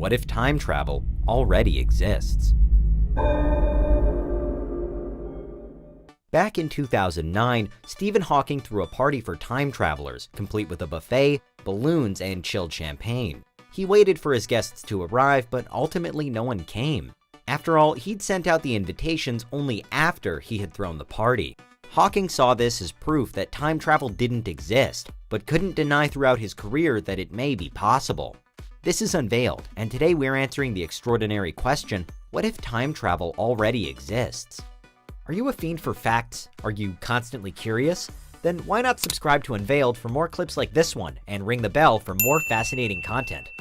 What if time travel already exists? Back in 2009, Stephen Hawking threw a party for time travelers, complete with a buffet, balloons, and chilled champagne. He waited for his guests to arrive, but ultimately no one came. After all, he'd sent out the invitations only after he had thrown the party. Hawking saw this as proof that time travel didn't exist, but couldn't deny throughout his career that it may be possible. This is Unveiled, and today we're answering the extraordinary question, what if time travel already exists? Are you a fiend for facts? Are you constantly curious? Then why not subscribe to Unveiled for more clips like this one, and ring the bell for more fascinating content.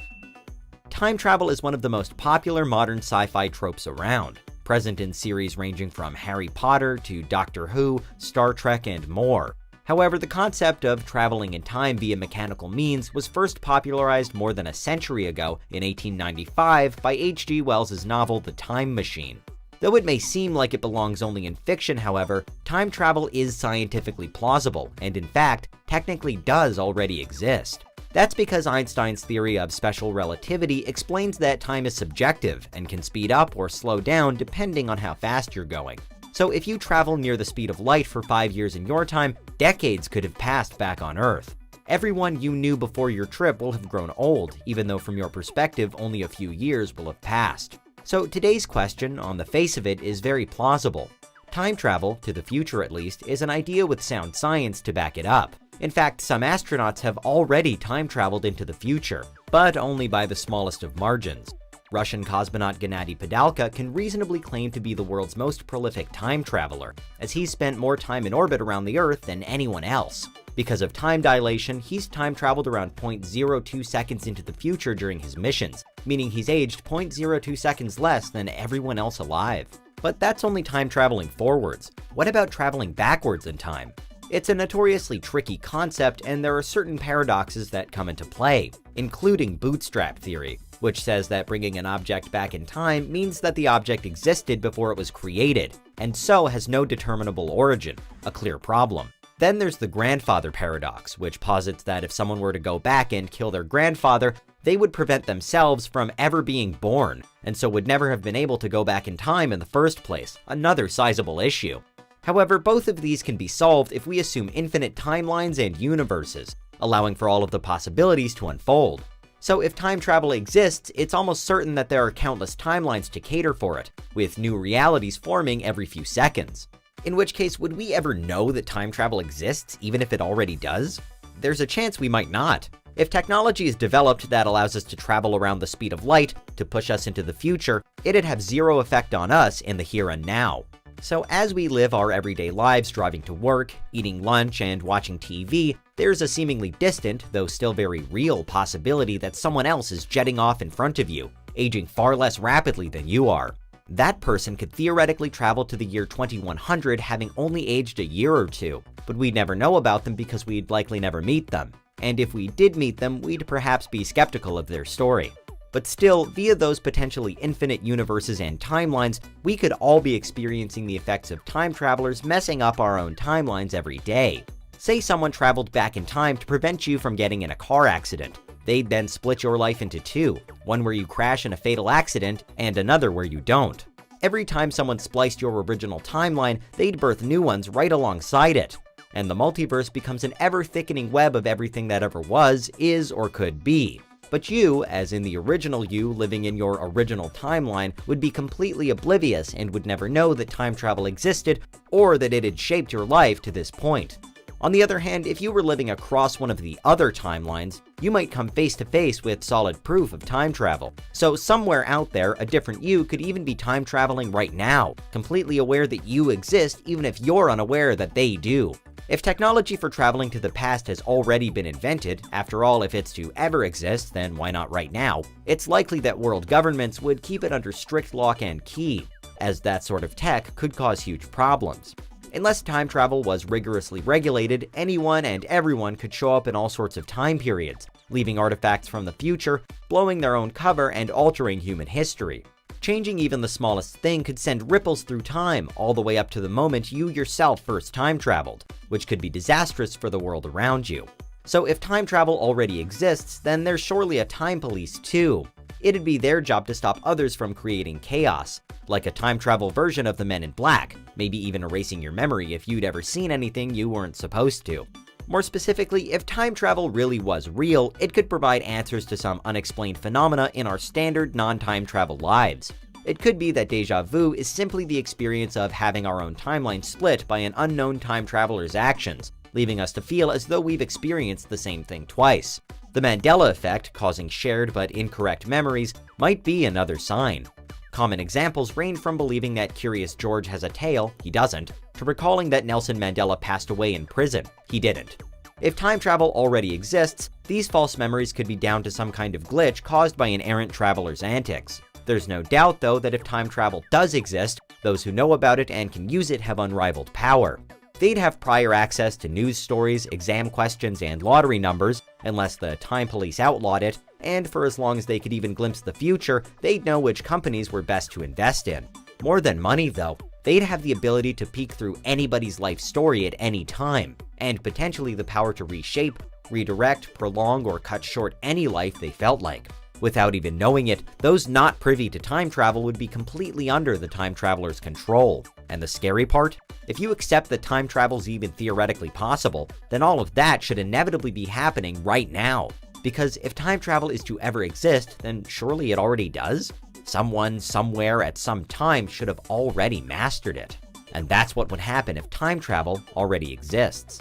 Time travel is one of the most popular modern sci-fi tropes around, present in series ranging from Harry Potter to Doctor Who, Star Trek, and more. However, the concept of traveling in time via mechanical means was first popularized more than a century ago in 1895 by H.G. Wells' novel The Time Machine. Though it may seem like it belongs only in fiction, however, time travel is scientifically plausible, and in fact, technically does already exist. That's because Einstein's theory of special relativity explains that time is subjective and can speed up or slow down depending on how fast you're going. So if you travel near the speed of light for 5 years in your time, decades could have passed back on Earth. Everyone you knew before your trip will have grown old, even though from your perspective only a few years will have passed. So today's question, on the face of it, is very plausible. Time travel, to the future at least, is an idea with sound science to back it up. In fact, some astronauts have already time traveled into the future, but only by the smallest of margins. Russian cosmonaut Gennady Padalka can reasonably claim to be the world's most prolific time traveler, as he's spent more time in orbit around the Earth than anyone else. Because of time dilation, he's time traveled around 0.02 seconds into the future during his missions, meaning he's aged 0.02 seconds less than everyone else alive. But that's only time traveling forwards. What about traveling backwards in time? It's a notoriously tricky concept, and there are certain paradoxes that come into play, including bootstrap theory, which says that bringing an object back in time means that the object existed before it was created, and so has no determinable origin, a clear problem. Then there's the grandfather paradox, which posits that if someone were to go back and kill their grandfather, they would prevent themselves from ever being born, and so would never have been able to go back in time in the first place, another sizable issue. However, both of these can be solved if we assume infinite timelines and universes, allowing for all of the possibilities to unfold. So if time travel exists, it's almost certain that there are countless timelines to cater for it, with new realities forming every few seconds. In which case, would we ever know that time travel exists, even if it already does? There's a chance we might not. If technology is developed that allows us to travel around the speed of light to push us into the future, it'd have zero effect on us in the here and now. So as we live our everyday lives driving to work, eating lunch, and watching TV, there's a seemingly distant, though still very real possibility that someone else is jetting off in front of you, aging far less rapidly than you are. That person could theoretically travel to the year 2100 having only aged a year or two, but we'd never know about them because we'd likely never meet them. And if we did meet them, we'd perhaps be skeptical of their story. But still, via those potentially infinite universes and timelines, we could all be experiencing the effects of time travelers messing up our own timelines every day. Say someone traveled back in time to prevent you from getting in a car accident. They'd then split your life into two, one where you crash in a fatal accident, and another where you don't. Every time someone spliced your original timeline, they'd birth new ones right alongside it. And the multiverse becomes an ever-thickening web of everything that ever was, is, or could be. But you, as in the original you living in your original timeline, would be completely oblivious and would never know that time travel existed or that it had shaped your life to this point. On the other hand, if you were living across one of the other timelines, you might come face to face with solid proof of time travel. So somewhere out there, a different you could even be time traveling right now, completely aware that you exist even if you're unaware that they do. If technology for traveling to the past has already been invented, after all, if it's to ever exist, then why not right now? It's likely that world governments would keep it under strict lock and key, as that sort of tech could cause huge problems. Unless time travel was rigorously regulated, anyone and everyone could show up in all sorts of time periods, leaving artifacts from the future, blowing their own cover, and altering human history. Changing even the smallest thing could send ripples through time, all the way up to the moment you yourself first time traveled, which could be disastrous for the world around you. So if time travel already exists, then there's surely a time police too. It'd be their job to stop others from creating chaos, like a time travel version of the Men in Black, maybe even erasing your memory if you'd ever seen anything you weren't supposed to. More specifically, if time travel really was real, it could provide answers to some unexplained phenomena in our standard non-time travel lives. It could be that déjà vu is simply the experience of having our own timeline split by an unknown time traveler's actions, leaving us to feel as though we've experienced the same thing twice. The Mandela effect, causing shared but incorrect memories, might be another sign. Common examples range from believing that Curious George has a tail, he doesn't, to recalling that Nelson Mandela passed away in prison, he didn't. If time travel already exists, these false memories could be down to some kind of glitch caused by an errant traveler's antics. There's no doubt, though, that if time travel does exist, those who know about it and can use it have unrivaled power. They'd have prior access to news stories, exam questions, and lottery numbers, unless the time police outlawed it, and for as long as they could even glimpse the future, they'd know which companies were best to invest in. More than money, though, they'd have the ability to peek through anybody's life story at any time, and potentially the power to reshape, redirect, prolong, or cut short any life they felt like. Without even knowing it, those not privy to time travel would be completely under the time traveler's control. And the scary part? If you accept that time travel's even theoretically possible, then all of that should inevitably be happening right now. Because if time travel is to ever exist, then surely it already does? Someone, somewhere, at some time should have already mastered it. And that's what would happen if time travel already exists.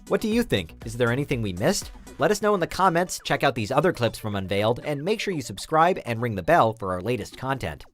What do you think? Is there anything we missed? Let us know in the comments, check out these other clips from Unveiled, and make sure you subscribe and ring the bell for our latest content.